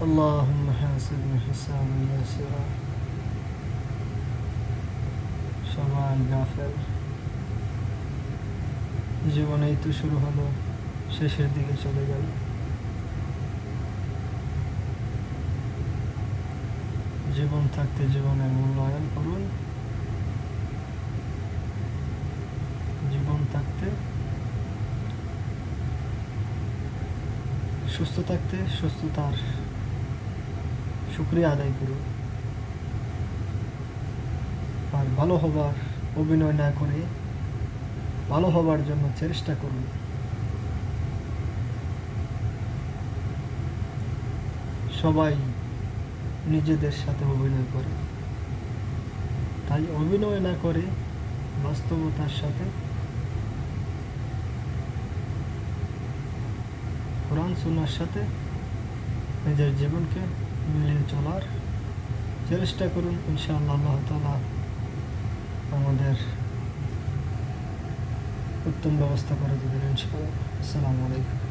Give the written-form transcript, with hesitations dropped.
اللهم حاسبنا حسابا يسيرا সবাই গাফেল। জীবন এই তো শুরু হলো, শেষের দিকে চলে গেল। জীবন থাকতে জীবনের মূল্যায়ন করুন। জীবন থাকতে, সুস্থ থাকতে সুস্থতার শুকরিয়া আদায় করুন। আর ভালো হবার অভিনয় না করে ভালো হবার জন্য চেষ্টা করুন। সবাই নিজেদের সাথে অভিনয় করে, তাই অভিনয় না করে বাস্তবতার সাথে, কোরআন সুন্নাহর সাথে নিজের জীবনকে মিলিয়ে চলার চেষ্টা করুন। ইনশাআল্লাহ আল্লাহ তাআলা আমাদের উত্তম ব্যবস্থা করে দেবেন ইনশাআল্লাহ। আসসালামু আলাইকুম।